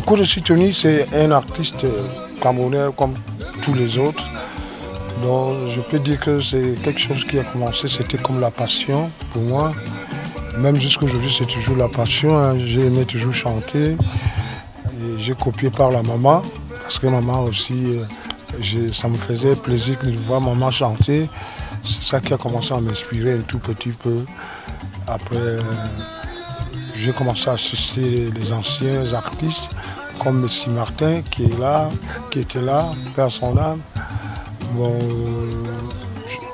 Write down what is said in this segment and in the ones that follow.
Kodo Tony, c'est un artiste camerounais comme tous les autres. Donc je peux dire que c'est quelque chose qui a commencé, c'était comme la passion pour moi. Même jusqu'à aujourd'hui, c'est toujours la passion. Hein. J'ai aimé toujours chanter. J'ai copié par la maman, parce que maman aussi, ça me faisait plaisir de voir maman chanter. C'est ça qui a commencé à m'inspirer un tout petit peu. Après, j'ai commencé à assister les anciens artistes, comme Messi Martin, qui était là, père son âme. Bon,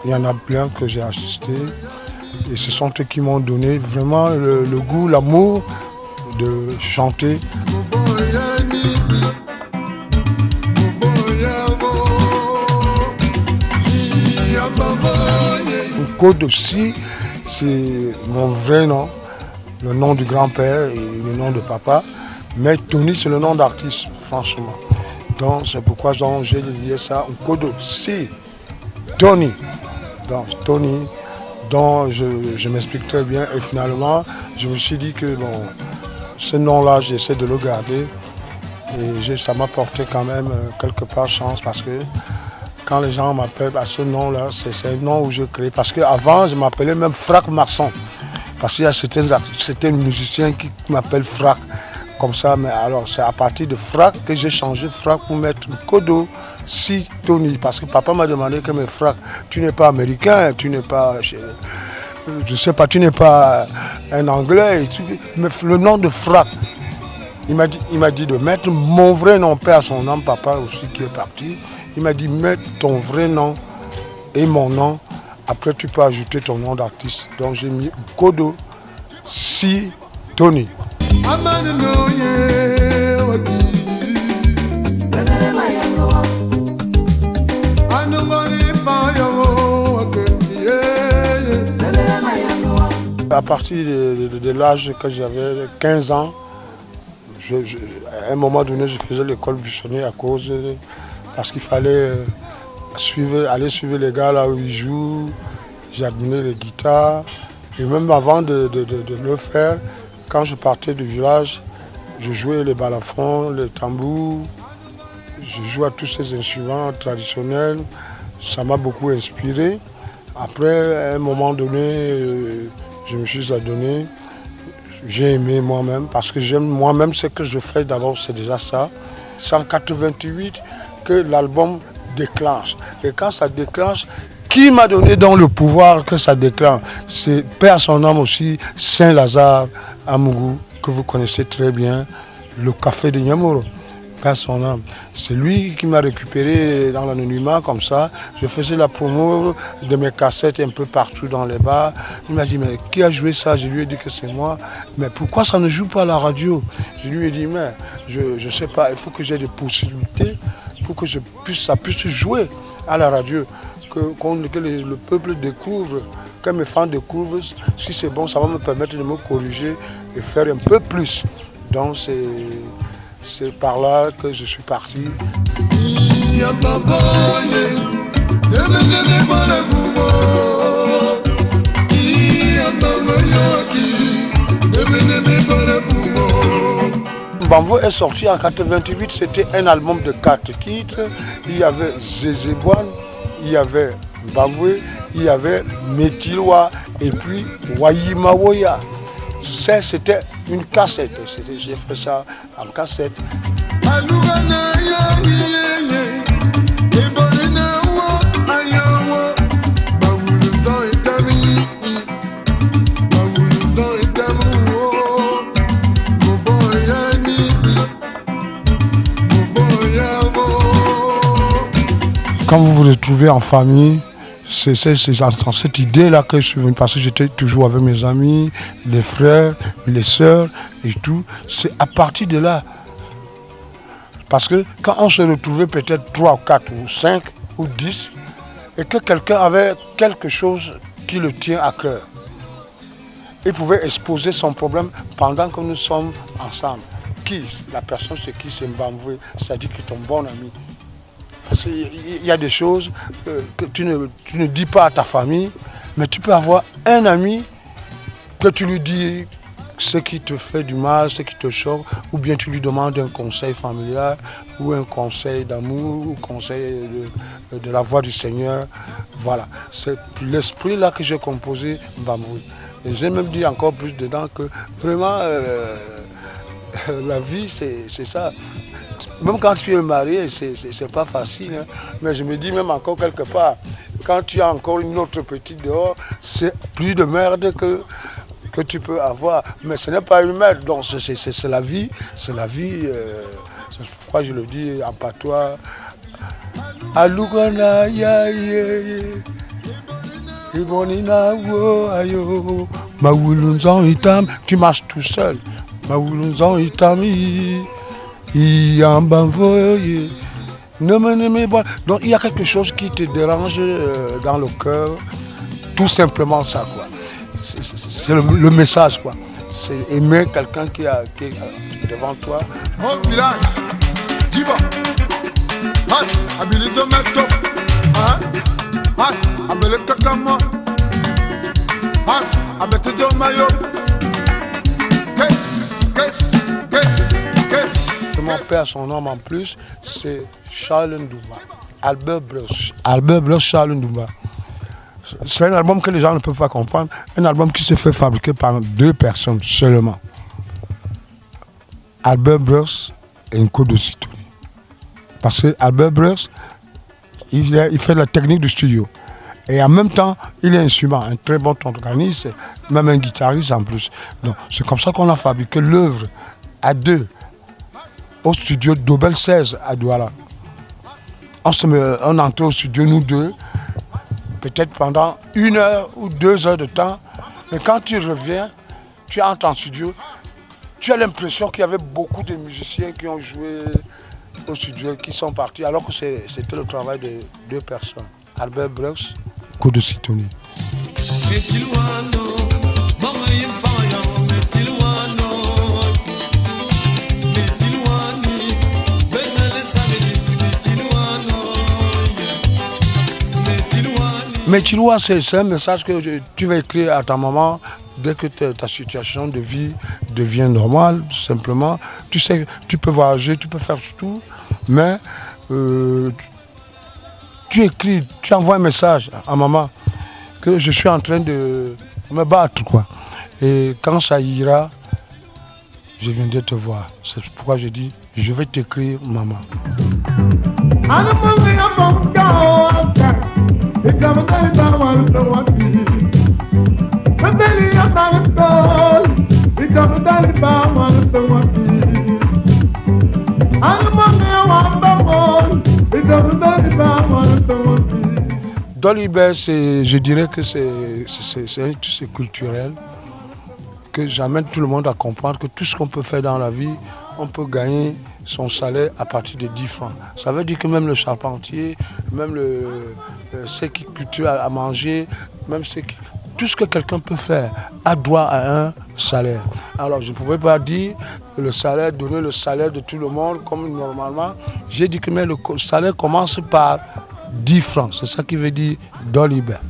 il y en a plein que j'ai assisté. Et ce sont eux qui m'ont donné vraiment le goût, l'amour de chanter. Code aussi, c'est mon vrai nom, le nom du grand-père et le nom de papa. Mais Tony, c'est le nom d'artiste, franchement. Donc c'est pourquoi j'ai lié ça au Code aussi. Tony. Donc Tony. Donc je m'explique très bien et finalement je me suis dit que bon, ce nom-là j'essaie de le garder et ça m'a porté quand même quelque part chance parce que quand les gens m'appellent à ce nom-là, c'est un nom où je crée. Parce qu'avant je m'appelais même Frac Masson parce qu'il y a certains musiciens qui m'appellent Frac comme ça, mais alors c'est à partir de Frac que j'ai changé Frac pour mettre Kodo Si Tony, parce que papa m'a demandé que mes Frac, tu n'es pas américain, tu n'es pas, je sais pas, tu n'es pas un anglais, mais le nom de Frac, il m'a dit de mettre mon vrai nom, père son nom, papa aussi qui est parti, il m'a dit mets ton vrai nom et mon nom, après tu peux ajouter ton nom d'artiste, donc j'ai mis Kodo Si Tony. À partir de l'âge que j'avais 15 ans, à un moment donné, je faisais l'école buissonnier parce qu'il fallait aller suivre les gars là où ils jouent. J'admirais les guitares. Et même avant de le faire, quand je partais du village, je jouais les balafons, les tambours. Je jouais à tous ces instruments traditionnels. Ça m'a beaucoup inspiré. Après, à un moment donné, je me suis adonné. J'ai aimé moi-même parce que j'aime moi-même ce que je fais d'abord, c'est déjà ça. C'est en 88 que l'album déclenche. Et quand ça déclenche, qui m'a donné donc le pouvoir que ça déclenche? C'est père son âme aussi, Saint-Lazare à Mougou, que vous connaissez très bien, le café de Nyamoro. Père son âme. C'est lui qui m'a récupéré dans l'anonymat comme ça. Je faisais la promo de mes cassettes un peu partout dans les bars. Il m'a dit, mais qui a joué ça? Je lui ai dit que c'est moi. Mais pourquoi ça ne joue pas à la radio? Je lui ai dit, mais je ne sais pas, il faut que j'ai des possibilités pour que ça puisse jouer à la radio. Que le peuple découvre, que mes fans découvrent. Si c'est bon, ça va me permettre de me corriger et faire un peu plus. Donc c'est par là que je suis parti. Bambou est sorti en 88, c'était un album de 4 titres. Il y avait Zézébouane, il y avait Bamboué, il y avait Métiloa et puis Wayimawoya. C'était une cassette, j'ai fait ça en cassette. Quand vous vous retrouvez en famille, c'est dans cette idée-là que je suis venu, parce que j'étais toujours avec mes amis, les frères, les sœurs et tout. C'est à partir de là. Parce que quand on se retrouvait peut-être 3, 4 ou 5 ou 10, et que quelqu'un avait quelque chose qui le tient à cœur, il pouvait exposer son problème pendant que nous sommes ensemble. Qui? La personne, c'est qui? C'est Mbamvoué, c'est-à-dire que ton bon ami. Parce qu'il y a des choses que tu ne dis pas à ta famille, mais tu peux avoir un ami que tu lui dis ce qui te fait du mal, ce qui te choque, ou bien tu lui demandes un conseil familial, ou un conseil d'amour, ou conseil de la voix du Seigneur. Voilà, c'est l'esprit là que j'ai composé Mbamboui. Et j'ai même dit encore plus dedans que vraiment la vie c'est ça. Même quand tu es marié, c'est pas facile, hein. Mais je me dis même encore quelque part, quand tu as encore une autre petite dehors, c'est plus de merde que tu peux avoir. Mais ce n'est pas une merde, donc c'est la vie, c'est la vie. C'est pourquoi je le dis en patois. Alugana ya ye ibonina wo ayo mawulunzan itam, tu marches tout seul. Mawulunzan itami iyambanvoye. Donc il y a quelque chose qui te dérange dans le cœur, tout simplement ça quoi. C'est le message quoi. C'est aimer quelqu'un qui est devant toi. Au village, Diba, As, Abilizo Meto, As, Abele Kakama, As, Abetejo Mayo, Qu'est-ce. Mon père, son nom en plus, c'est Charles Ndoumba. Albert Brosse, Charles Ndoumba. C'est un album que les gens ne peuvent pas comprendre. Un album qui se fait fabriquer par 2 personnes seulement. Albert Brosse et Nkodo Sitoni. Parce que Albert Brosse, il fait la technique du studio. Et en même temps, il est instrument, un très bon organiste, même un guitariste en plus. Donc c'est comme ça qu'on a fabriqué l'œuvre à 2. Au studio d'Obel 16 à Douala. On entrait au studio, nous 2, peut-être pendant 1 heure ou 2 heures de temps. Mais quand tu reviens, tu entres en studio, tu as l'impression qu'il y avait beaucoup de musiciens qui ont joué au studio, qui sont partis, alors que c'était le travail de 2 personnes. Albert Brosse, Nkodo Sitoni. Mais tu vois, c'est un message que tu vas écrire à ta maman dès que ta situation de vie devient normale, tout simplement. Tu sais, tu peux voyager, tu peux faire tout, mais tu écris, tu envoies un message à maman que je suis en train de me battre, quoi. Et quand ça ira, je viendrai te voir. C'est pourquoi je dis, je vais t'écrire, maman. Dolibert, je dirais que c'est culturel, que j'amène tout le monde à comprendre que tout ce qu'on peut faire dans la vie, on peut gagner son salaire à partir de 10 francs. Ça veut dire que même le charpentier, même ceux qui cultivent à manger, même tout ce que quelqu'un peut faire a droit à un salaire. Alors je ne pouvais pas dire que donner le salaire de tout le monde comme normalement. J'ai dit que mais le salaire commence par 10 francs. C'est ça qui veut dire Dolibert.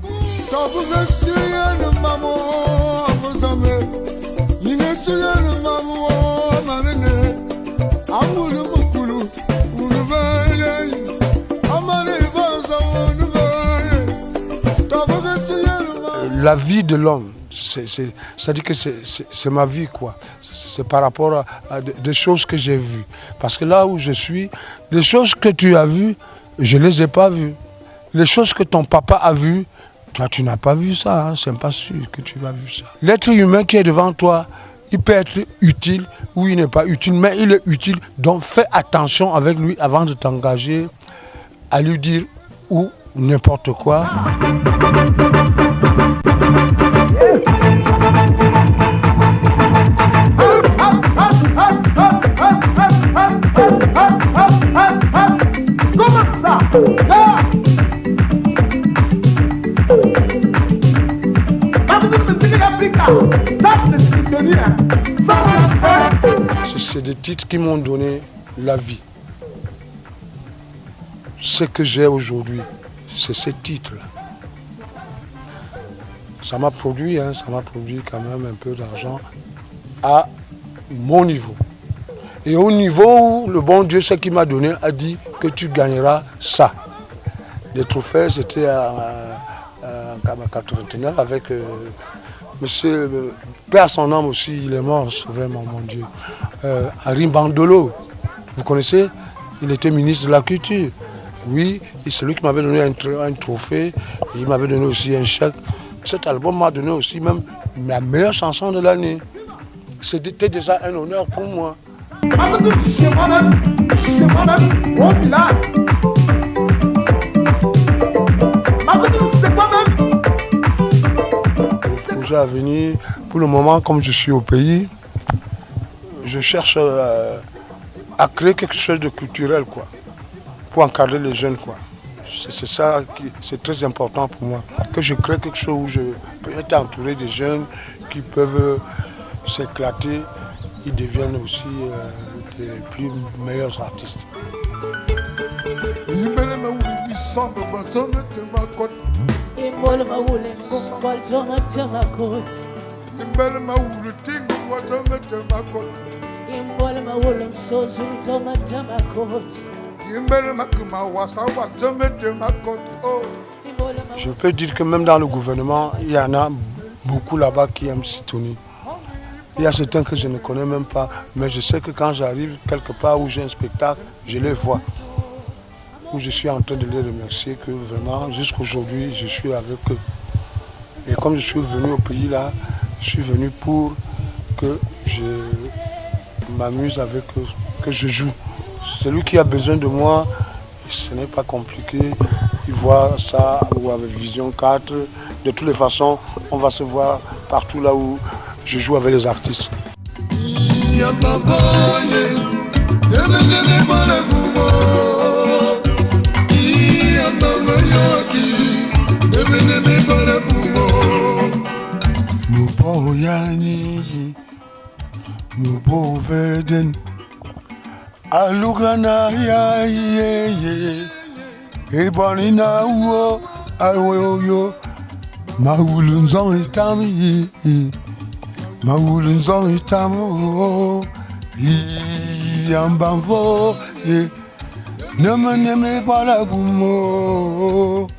La vie de l'homme, c'est-à-dire que c'est ma vie, quoi. C'est par rapport à des choses que j'ai vues. Parce que là où je suis, les choses que tu as vues, je ne les ai pas vues. Les choses que ton papa a vues, toi tu n'as pas vu ça, hein. C'est pas sûr que tu vas vu ça. L'être humain qui est devant toi, il peut être utile ou il n'est pas utile, mais il est utile. Donc fais attention avec lui avant de t'engager à lui dire ou n'importe quoi. Comment ça? C'est des titres qui m'ont donné la vie. Ce que j'ai aujourd'hui, c'est ces titres-là. Ça m'a produit quand même un peu d'argent. à mon niveau. Et au niveau où le bon Dieu, ce qu'il m'a donné, a dit que tu gagneras ça. Les trophées, c'était en 89 avec monsieur, paix à son âme aussi, il est mort, vraiment, mon Dieu. Henri Bandolo, vous connaissez? Il était ministre de la Culture. Oui, c'est lui qui m'avait donné un trophée, et il m'avait donné aussi un chèque. Cet album m'a donné aussi même la meilleure chanson de l'année. C'était déjà un honneur pour moi. Chez moi-même, au village. C'est moi-même. Le projet à venir, pour le moment, comme je suis au pays, je cherche à créer quelque chose de culturel, quoi, pour encadrer les jeunes, quoi. C'est ça qui c'est très important pour moi, que je crée quelque chose où je peux être entouré de jeunes qui peuvent s'éclater, ils deviennent aussi des plus meilleurs artistes. Je peux dire que même dans le gouvernement, il y en a beaucoup là-bas qui aiment Sitonii. Il y a certains que je ne connais même pas, mais je sais que quand j'arrive quelque part où j'ai un spectacle, je les vois. Où je suis en train de les remercier que vraiment, jusqu'aujourd'hui, je suis avec eux. Et comme je suis venu au pays là, je suis venu pour que je m'amuse avec eux, que je joue. Celui qui a besoin de moi, ce n'est pas compliqué. Il voit ça ou avec Vision 4. De toutes les façons, on va se voir partout là où je joue avec les artistes. Alugana ya ye ye ebonina wo awoyo mawulunzon itami mawulunzon itamo yambavo ye neme bala bumo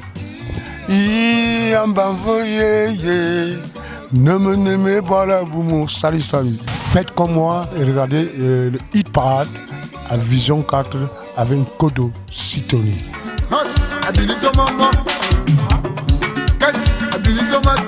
yambavo ye neme bala bumo. Salut. Faites comme moi et regardez le hit parade à Vision 4 avec une Kodo Sitonii. Habilizo mama. Habilizo mama.